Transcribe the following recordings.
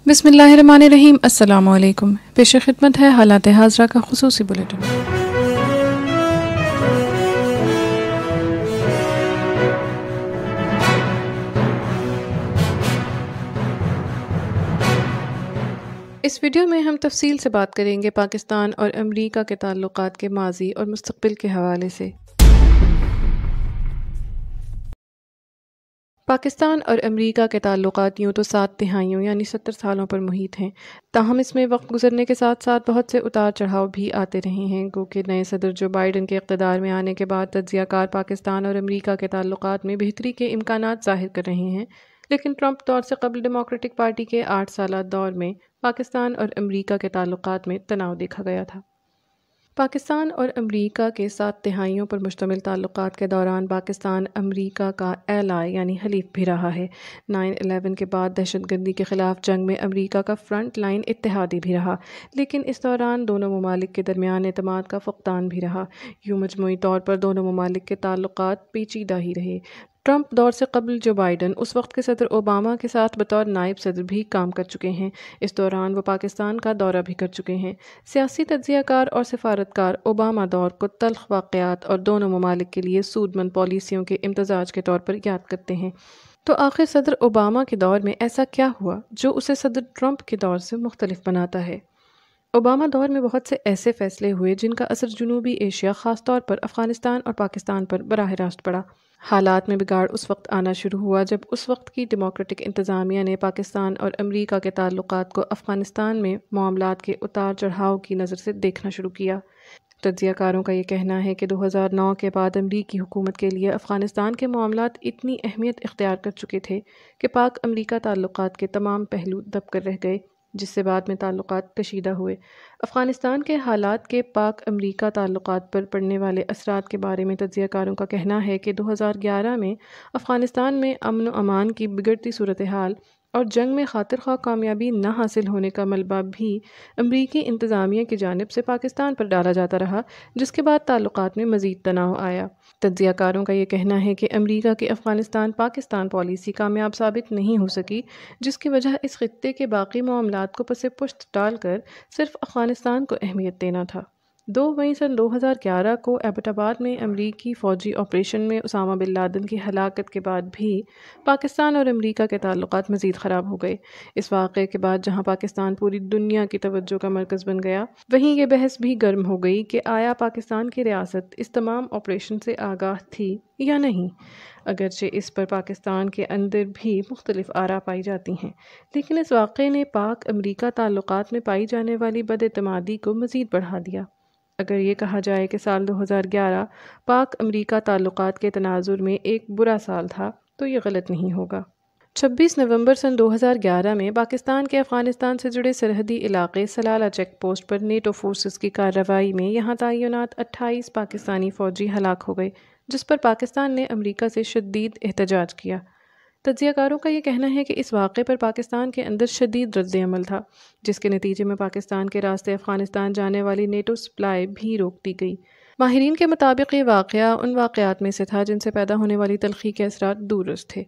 بسم اللہ الرحمن الرحیم۔ السلام علیکم۔ پیش خدمت ہے حالات حاضرہ کا خصوصی بلیٹن۔ اس ویڈیو میں ہم تفصیل سے بات کریں گے پاکستان اور امریکہ کے تعلقات کے ماضی اور مستقبل کے حوالے سے۔ پاکستان اور امریکہ کے تعلقات یوں تو 7 دہائیوں یعنی 70 سالوں پر محیط ہیں، تاہم اس میں وقت گزرنے کے ساتھ ساتھ بہت سے اتار چڑھاؤ بھی آتے رہے ہیں۔ گو کہ نئے صدر جو بائیڈن کے اقتدار میں آنے کے بعد تجزیہ کار پاکستان اور امریکہ کے تعلقات میں بہتری کے امکانات ظاہر کر رہے ہیں، لیکن ٹرمپ دور سے قبل ڈیموکریٹک پارٹی کے 8 سالہ دور میں پاکستان اور امریکہ کے تعلقات میں تناؤ دیکھا گیا تھا۔ پاکستان اور امریکہ کے 7 دہائیوں پر مشتمل تعلقات کے دوران پاکستان امریکہ کا ایلائی یعنی حلیف بھی رہا ہے۔ 9/11 کے بعد دہشت گردی کے خلاف جنگ میں امریکہ کا فرنٹ لائن اتحادی بھی رہا، لیکن اس دوران دونوں ممالک کے درمیان اعتماد کا فقدان بھی رہا۔ یوں مجموعی طور پر دونوں ممالک کے تعلقات پیچیدہ ہی رہے۔ ٹرمپ دور سے قبل جو بائیڈن اس وقت کے صدر اوباما کے ساتھ بطور نائب صدر بھی کام کر چکے ہیں، اس دوران وہ پاکستان کا دورہ بھی کر چکے ہیں۔ سیاسی تجزیہ کار اور سفارتکار اوباما دور کو تلخ واقعات اور دونوں ممالک کے لیے سود مند پالیسیوں کے امتزاج کے طور پر یاد کرتے ہیں۔ تو آخر صدر اوباما کے دور میں ایسا کیا ہوا جو اسے صدر ٹرمپ کے دور سے مختلف بناتا ہے؟ اوباما دور میں بہت سے ایسے فیصلے ہوئے جن کا اثر جنوبی ایشیا، خاص طور پر افغانستان اور پاکستان پر براہ راست پڑا۔ حالات میں بگاڑ اس وقت آنا شروع ہوا جب اس وقت کی ڈیموکریٹک انتظامیہ نے پاکستان اور امریکہ کے تعلقات کو افغانستان میں معاملات کے اتار چڑھاؤ کی نظر سے دیکھنا شروع کیا۔ تجزیہ کاروں کا یہ کہنا ہے کہ 2009 کے بعد امریکی حکومت کے لیے افغانستان کے معاملات اتنی اہمیت اختیار کر چکے تھے کہ پاک امریکہ تعلقات کے تمام پہلو دب کر رہ گئے، جس سے بعد میں تعلقات کشیدہ ہوئے۔ افغانستان کے حالات کے پاک امریکہ تعلقات پر پڑنے والے اثرات کے بارے میں تجزیہ کاروں کا کہنا ہے کہ 2011 میں افغانستان میں امن و امان کی بگڑتی صورتحال اور جنگ میں خاطر خواہ کامیابی نہ حاصل ہونے کا ملبہ بھی امریکی انتظامیہ کی جانب سے پاکستان پر ڈالا جاتا رہا، جس کے بعد تعلقات میں مزید تناؤ آیا۔ تجزیہ کاروں کا یہ کہنا ہے کہ امریکہ کی افغانستان پاکستان پالیسی کامیاب ثابت نہیں ہو سکی، جس کی وجہ اس خطے کے باقی معاملات کو پس پشت ڈال کر صرف افغانستان کو اہمیت دینا تھا۔ 2 مئی سن 2011 کو ایبٹ آباد میں امریکی فوجی آپریشن میں اسامہ بن لادن کی ہلاکت کے بعد بھی پاکستان اور امریکہ کے تعلقات مزید خراب ہو گئے۔ اس واقعے کے بعد جہاں پاکستان پوری دنیا کی توجہ کا مرکز بن گیا، وہیں یہ بحث بھی گرم ہو گئی کہ آیا پاکستان کی ریاست اس تمام آپریشن سے آگاہ تھی یا نہیں۔ اگرچہ اس پر پاکستان کے اندر بھی مختلف آراء پائی جاتی ہیں، لیکن اس واقعے نے پاک امریکہ تعلقات میں پائی جانے والی بد اعتمادی کو مزید بڑھا دیا۔ اگر یہ کہا جائے کہ سال 2011 پاک امریکہ تعلقات کے تناظر میں ایک برا سال تھا تو یہ غلط نہیں ہوگا۔ 26 نومبر سن 2011 میں پاکستان کے افغانستان سے جڑے سرحدی علاقے سلالہ چیک پوسٹ پر نیٹو فورسز کی کارروائی میں یہاں تعینات 28 پاکستانی فوجی ہلاک ہو گئے، جس پر پاکستان نے امریکہ سے شدید احتجاج کیا۔ تجزیہ کاروں کا یہ کہنا ہے کہ اس واقعے پر پاکستان کے اندر شدید رد عمل تھا، جس کے نتیجے میں پاکستان کے راستے افغانستان جانے والی نیٹو سپلائی بھی روک دی گئی۔ ماہرین کے مطابق یہ واقعہ ان واقعات میں سے تھا جن سے پیدا ہونے والی تلخی کے اثرات دور رس تھے۔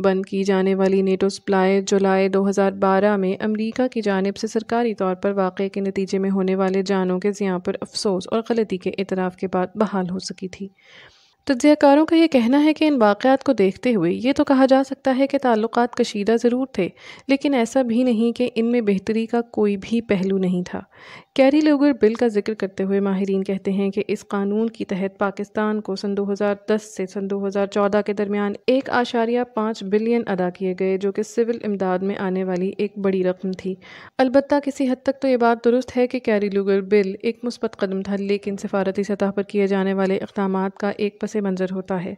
بند کی جانے والی نیٹو سپلائی جولائی 2012 میں امریکہ کی جانب سے سرکاری طور پر واقعے کے نتیجے میں ہونے والے جانوں کے زیاں پر افسوس اور غلطی کے اعتراف کے بعد بحال ہو سکی تھی۔ تجزیہ کاروں کا یہ کہنا ہے کہ ان واقعات کو دیکھتے ہوئے یہ تو کہا جا سکتا ہے کہ تعلقات کشیدہ ضرور تھے، لیکن ایسا بھی نہیں کہ ان میں بہتری کا کوئی بھی پہلو نہیں تھا۔ کیری لوگر بل کا ذکر کرتے ہوئے ماہرین کہتے ہیں کہ اس قانون کی تحت پاکستان کو سن 2010 سے سن 2014 کے درمیان 1.5 بلین ادا کیے گئے، جو کہ سول امداد میں آنے والی ایک بڑی رقم تھی۔ البتہ کسی حد تک تو یہ بات درست ہے کہ کیری لوگر بل ایک مثبت قدم تھا، لیکن سفارتی سطح پر کیے جانے والے اقدامات کا ایک پس منظر ہوتا ہے۔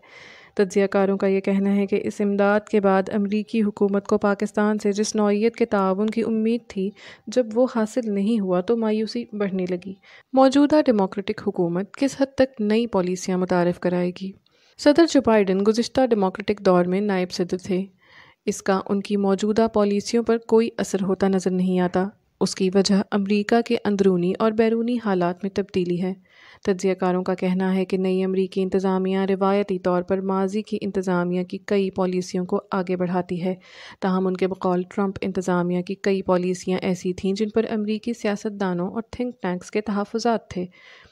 تجزیہ کاروں کا یہ کہنا ہے کہ اس امداد کے بعد امریکی حکومت کو پاکستان سے جس نوعیت کے تعاون کی امید تھی، جب وہ حاصل نہیں ہوا تو مایوسی بڑھنے لگی۔ موجودہ ڈیموکریٹک حکومت کس حد تک نئی پالیسیاں متعارف کرائے گی؟ صدر جو بائیڈن گزشتہ ڈیموکریٹک دور میں نائب صدر تھے، اس کا ان کی موجودہ پالیسیوں پر کوئی اثر ہوتا نظر نہیں آتا۔ اس کی وجہ امریکہ کے اندرونی اور بیرونی حالات میں تبدیلی ہے۔ تجزیہ کاروں کا کہنا ہے کہ نئی امریکی انتظامیہ روایتی طور پر ماضی کی انتظامیہ کی کئی پالیسیوں کو آگے بڑھاتی ہے، تاہم ان کے بقول ٹرمپ انتظامیہ کی کئی پالیسیاں ایسی تھیں جن پر امریکی سیاستدانوں اور تھنک ٹینکس کے تحفظات تھے۔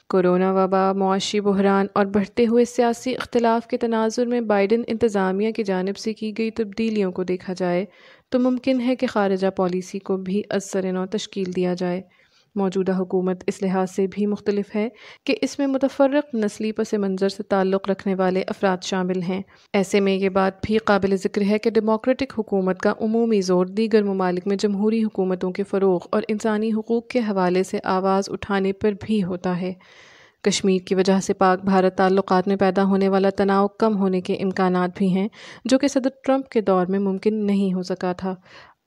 کورونا وبا، معاشی بحران اور بڑھتے ہوئے سیاسی اختلاف کے تناظر میں بائیڈن انتظامیہ کی جانب سے کی گئی تبدیلیوں کو دیکھا جائے تو ممکن ہے کہ خارجہ پالیسی کو بھی از سر نو تشکیل دیا جائے۔ موجودہ حکومت اس لحاظ سے بھی مختلف ہے کہ اس میں متفرق نسلی پس منظر سے تعلق رکھنے والے افراد شامل ہیں۔ ایسے میں یہ بات بھی قابل ذکر ہے کہ ڈیموکریٹک حکومت کا عمومی زور دیگر ممالک میں جمہوری حکومتوں کے فروغ اور انسانی حقوق کے حوالے سے آواز اٹھانے پر بھی ہوتا ہے۔ کشمیر کی وجہ سے پاک بھارت تعلقات میں پیدا ہونے والا تناؤ کم ہونے کے امکانات بھی ہیں، جو کہ صدر ٹرمپ کے دور میں ممکن نہیں ہو سکا تھا۔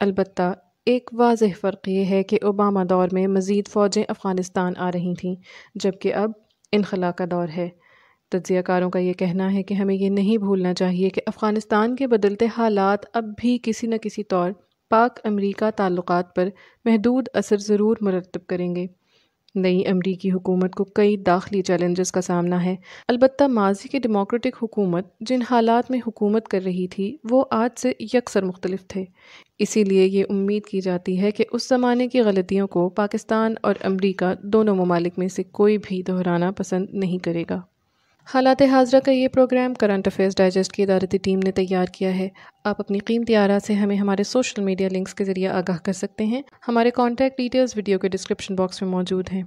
البتہ ایک واضح فرق یہ ہے کہ اوباما دور میں مزید فوجیں افغانستان آ رہی تھیں، جبکہ اب انخلا کا دور ہے۔ تجزیہ کاروں کا یہ کہنا ہے کہ ہمیں یہ نہیں بھولنا چاہیے کہ افغانستان کے بدلتے حالات اب بھی کسی نہ کسی طور پاک امریکہ تعلقات پر محدود اثر ضرور مرتب کریں گے۔ نئی امریکی حکومت کو کئی داخلی چیلنجز کا سامنا ہے، البتہ ماضی کی ڈیموکریٹک حکومت جن حالات میں حکومت کر رہی تھی وہ آج سے یکسر مختلف تھے۔ اسی لیے یہ امید کی جاتی ہے کہ اس زمانے کی غلطیوں کو پاکستان اور امریکہ دونوں ممالک میں سے کوئی بھی دہرانا پسند نہیں کرے گا۔ حالات حاضرہ کا یہ پروگرام کرنٹ افیئرز ڈائجسٹ کی ادارتی ٹیم نے تیار کیا ہے۔ آپ اپنی قیمتی آراء سے ہمیں ہمارے سوشل میڈیا لنکس کے ذریعے آگاہ کر سکتے ہیں۔ ہمارے کانٹیکٹ ڈیٹیلز ویڈیو کے ڈسکرپشن باکس میں موجود ہیں۔